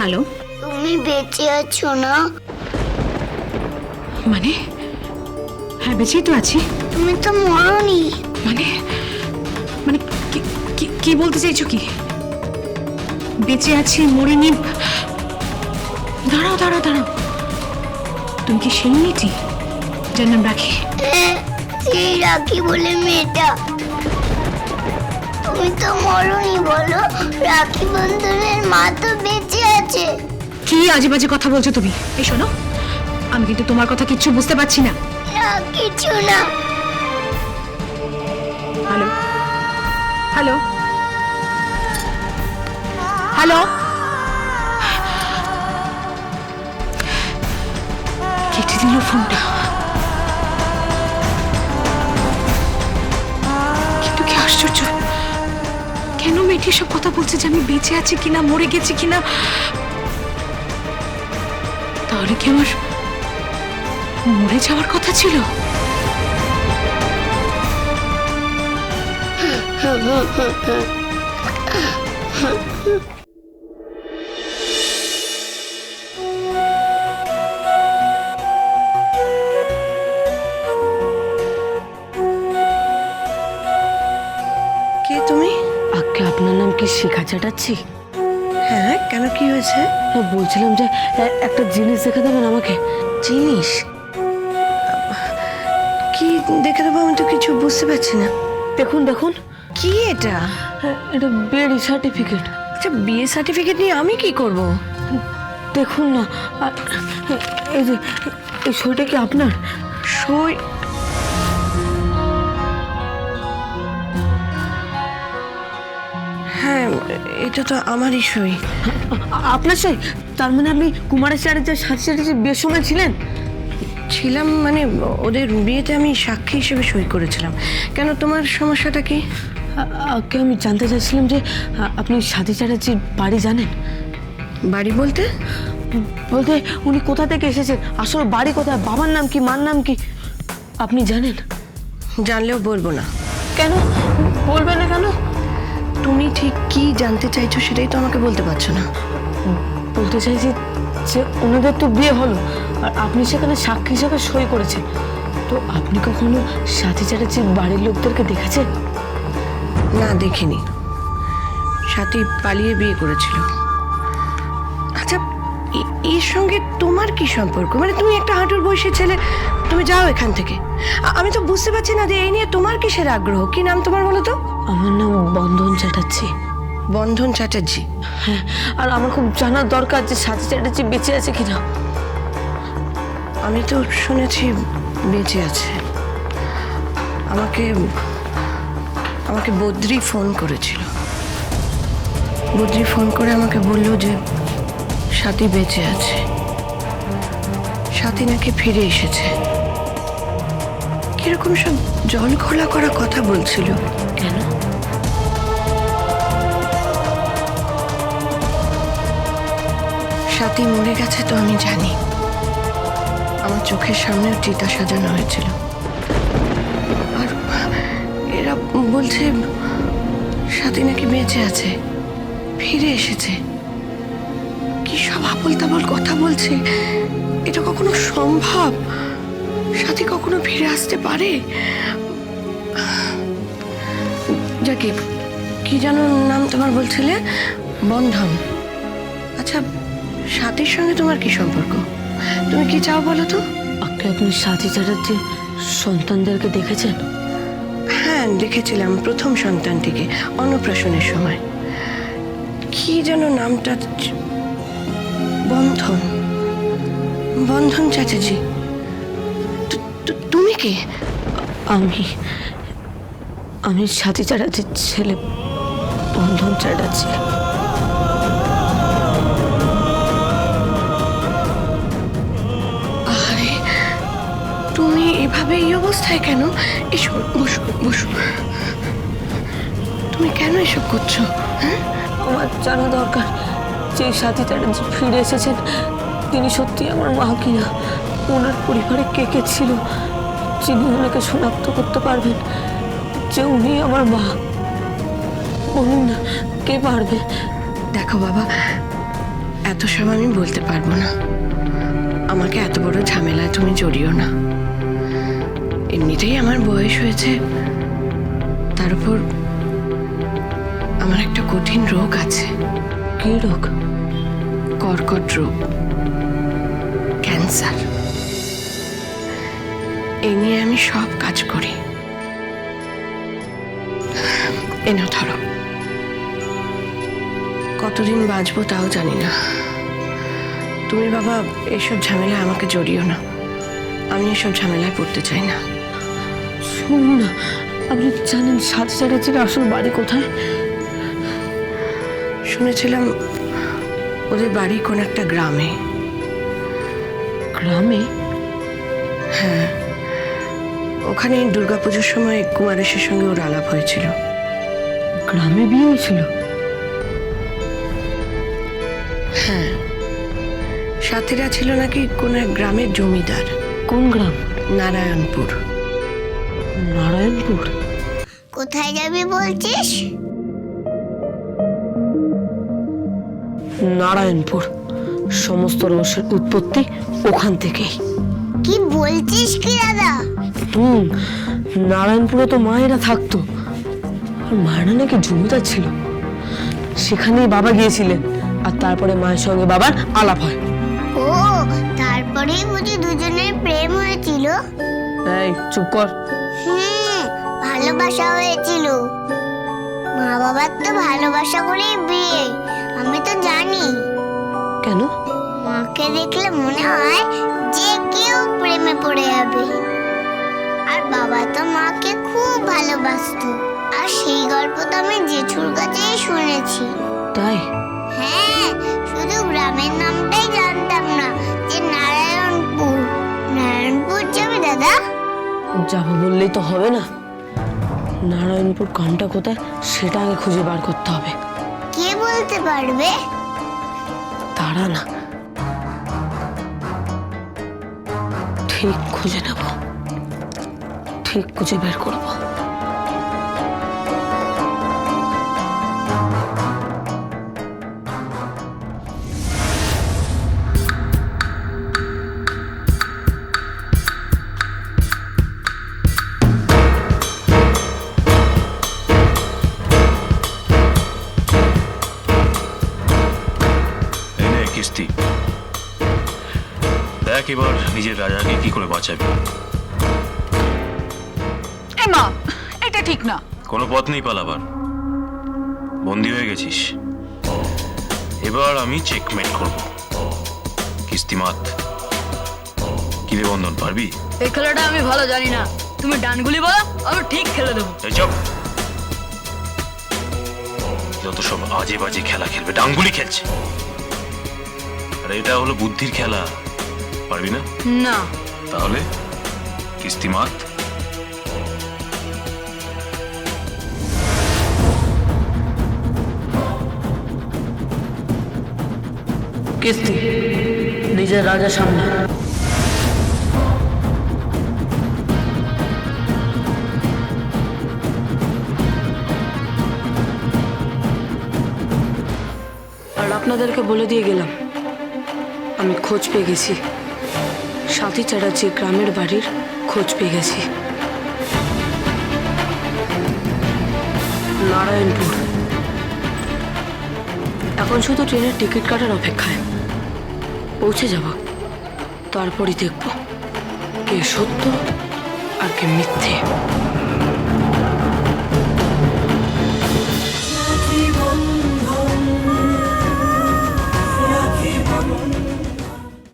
Hello, তুমি বেঁচে আছো না? মানে হ্যাঁ বেঁচেই তো আছি। তুমি তো মরোনি। মানে মানে কি বলতে চাইছো? কি বেঁচে আছি মরিনি? দাঁড়াও দাঁড়াও দাঁড়াও, তুমি কি সেই মেয়েটি যার নাম রাখি? সেই রাখি বলে মেয়েটা। তুমি তো মরোনি বলো, রাখি বন্ধনের মা তো বেঁচে আছে। কি আজে বাজে কথা বলছো তুমি? এই শোনো, আমি কিন্তু তোমার কথা কিচ্ছু বুঝতে পারছি না। না কিছু না। হ্যালো হ্যালো হ্যালো, কেটে দিল ফোনটা। কিন্তু কি আশ্চর্য, কেন মেয়েটি সব কথা বলছে যে আমি বেঁচে আছি কিনা, মরে গেছি কিনা? তাহলে কি আমার মরে যাওয়ার কথা ছিল? কে তুমি? আজকে আপনার নাম কি শিখা চ্যাটার্জি? হ্যাঁ, কেন কি হয়েছে? বলছিলাম যে একটা জিনিস দেখে দেবেন আমাকে। জিনিস? কি দেখে দেবো? আমি তো কিছু বুঝতে পারছি না। দেখুন দেখুন, কি এটা? এটা বিয়ের সার্টিফিকেট। আচ্ছা, বিয়ে সার্টিফিকেট নিয়ে আমি কি করব? দেখুন না, আর এই যে এই সইটা কি আপনার? সই? হ্যাঁ, এটা তো আমারই সই। আপনার সই? তার মানে আপনি কুমারাচার্যের সাথে সাথে যে বিয়ের সময় ছিলেন? ছিলাম মানে ওদের বিয়েতে আমি সাক্ষী হিসেবে সই করেছিলাম। কেন, তোমার সমস্যাটা কি? আগে আমি জানতে চাইছিলাম যে আপনি সাথী চ্যাটার্জির বাড়ি জানেন? বাড়ি বলতে? বলতে উনি কোথা থেকে এসেছেন, আসলে বাড়ি কোথায়, বাবার নাম কি, মার নাম কি, আপনি জানেন? জানলেও বলবো না। কেন বলবেন না কেন? তুমি ঠিক কি জানতে চাইছো সেটাই তো আমাকে বলতে পারছো না। বলতে চাইছি যে ওনাদের তো বিয়ে হলো আর আপনি সেখানে সাক্ষী হিসেবে সই করেছেন, তো আপনি কখনো সাথী চ্যাটার্জির বাড়ির লোকদেরকে দেখেছেন? না, দেখিনি। সাথী পালিয়ে বিয়ে করেছিল। আচ্ছা, এর সঙ্গে তোমার কি সম্পর্ক? মানে তুমি একটা হাঁটুর বয়সী ছেলে, তুমি যাও এখান থেকে। আমি তো বুঝতে পারছি না যে এই নিয়ে তোমার কিসের আগ্রহ। কি নাম তোমার বলো তো? আমার নাম বন্ধন চ্যাটার্জি। বন্ধন চ্যাটার্জি? হ্যাঁ, আর আমার খুব জানার দরকার যে সাথী চ্যাটার্জি বেঁচে আছে কিনা। আমি তো শুনেছি বেঁচে আছে। আমাকে আমাকে বদ্রি ফোন করেছিল। বদ্রি ফোন করে আমাকে বলল যে সাথী বেঁচে আছে, সাথী নাকি ফিরে এসেছে। কিরকম সব জল খোলা করা কথা বলছিল। কেন? সাথী মরে গেছে তো আমি জানি। আমার চোখের সামনেও চিতা সাজানো হয়েছিল। আর এরা বলছে সাথী নাকি বেঁচে আছে, ফিরে এসেছে। কি সব আবল তাবল কথা বলছে। এটা কখনো সম্ভব? সাথী কখনো ফিরে আসতে পারে? যাকে কি যেন নাম তোমার বলছিলে? বন্ধন। আচ্ছা, সাথীর সঙ্গে তোমার কি সম্পর্ক? তুমি কি চাও বলো তো? আগে আপনি সাথী চ্যাটার্জির সন্তানদেরকে দেখেছেন? হ্যাঁ, দেখেছিলাম প্রথম সন্তানটিকে অন্নপ্রাশনের সময়। কি যেন নামটা? বন্ধন। বন্ধন চ্যাটার্জি। তুমি কি? আমি সাথী চ্যাটার্জির ছেলে বন্ধন চ্যাটার্জি। আরে, তুমি এভাবে এই অবস্থায় কেন? এসো, বসো বসো। তুমি কেন এসব করছো? হ্যাঁ, আমার জানা দরকার যে সাথী চ্যাটার্জি ফিরে এসেছেন তিনি সত্যি আমার মা কিনা, ওনার পরিবারে কে কে ছিল যিনি ওনাকে শনাক্ত করতে পারবেন যে উনি আমার মা। বলুন না, কে পারবে? দেখো বাবা, এত সব আমি বলতে পারবো না। আমাকে এত বড় ঝামেলায় তুমি জড়িও না। এমনিতেই আমার বয়স হয়েছে, তার উপর আমার একটা কঠিন রোগ আছে। কি রোগ? কর্কট রোগ, ক্যান্সার। এই নিয়ে আমি সব কাজ করি। এনে ধরো। কতদিন বাঁচবো তাও জানি না। তুমি বাবা এসব ঝামেলায় আমাকে জড়িও না। আমি এসব ঝামেলায় পড়তে চাই না। শুনুন না, আপনি জানেন সাথী চ্যাটার্জির আসল বাড়ি কোথায়? শুনেছিলাম ওদের বাড়ি কোন একটা গ্রামে। গ্রামে? হ্যাঁ, ওখানে দুর্গাপুজোর সময় কুমারেশের সঙ্গে ওর আলাপ হয়েছিল। গ্রামে বিয়ে হয়েছিল? হ্যাঁ, সাথীরা ছিল নাকি কোন এক গ্রামের জমিদার। কোন গ্রাম? নারায়ণপুর। নারায়ণপুর? কোথায় যাবি বলছিস? নারায়ণপুর। সমস্ত রহস্যের উৎপত্তি ওখান থেকেই। কি বলছিস কি দাদা? নারায়ণপুরে তো মায়েরা থাকতো, আর মায়েরা নাকি জমিদার ছিল। সেখানেই বাবা গিয়েছিলেন, আর তারপরে মায়ের সঙ্গে বাবার আলাপ হয়। ও, তারপরেই বুঝি দুজনের প্রেম হয়েছিল? এই চুপ কর। ভালোবাসা হয়েছিল। মা বাবার তো ভালোবাসা করেই বিয়ে, আমি তো জানি। কেন? মাকে দেখলে মনে হয় যে কেউ প্রেমে পড়ে যাবে। আর বাবা তো মাকে খুব ভালোবাসতো, আর সেই গল্প তো আমি জেঠুর কাছেই শুনেছি। তাই? হ্যাঁ, শুধু গ্রামের নামটাই জানতাম না যে নারায়ণপুর। নারায়ণপুর যাবে দাদা? যাবো বললেই তো হবে না। নারায়ণপুর গ্রামটা কোথায় সেটা আগে খুঁজে বার করতে হবে। কে বলতে পারবে? তারা না, ঠিক খুঁজে নেব, ঠিক খুঁজে বের করবো। কিস্তি দেখ, এবার নিজের রাজাকে কি করে বাঁচাবি। এ মা, এটা ঠিক না। কোনো পথ নেই পালাবার, বন্দি হয়ে গেছিস। এবার আমি চেকমেট করব। কিস্তিমাত কি রে বন্ধন, পারবি? এই খেলাটা আমি ভালো জানি না, তুমি ডানগুলি বলো, আমি ঠিক খেলে দেবো। এই চপ, যত সব আজে বাজে খেলা খেলবে, ডাঙ্গুলি খেলছে। আর এটা হলো বুদ্ধির খেলা, পারবি না? না। তাহলে কিস্তিমাত। কিস্তি নিজের রাজার সামনে। আর আপনাদেরকে বলে দিয়ে গেলাম, আমি খোঁজ পেয়ে গেছি। সাথী চ্যাটার্জি গ্রামের বাড়ির খোঁজ পেয়ে গেছি। নারায়ণপুর। এখন শুধু ট্রেনের টিকিট কাটার অপেক্ষায়। পৌঁছে যাব, তারপরই দেখব কে সত্য আর কে মিথ্যে।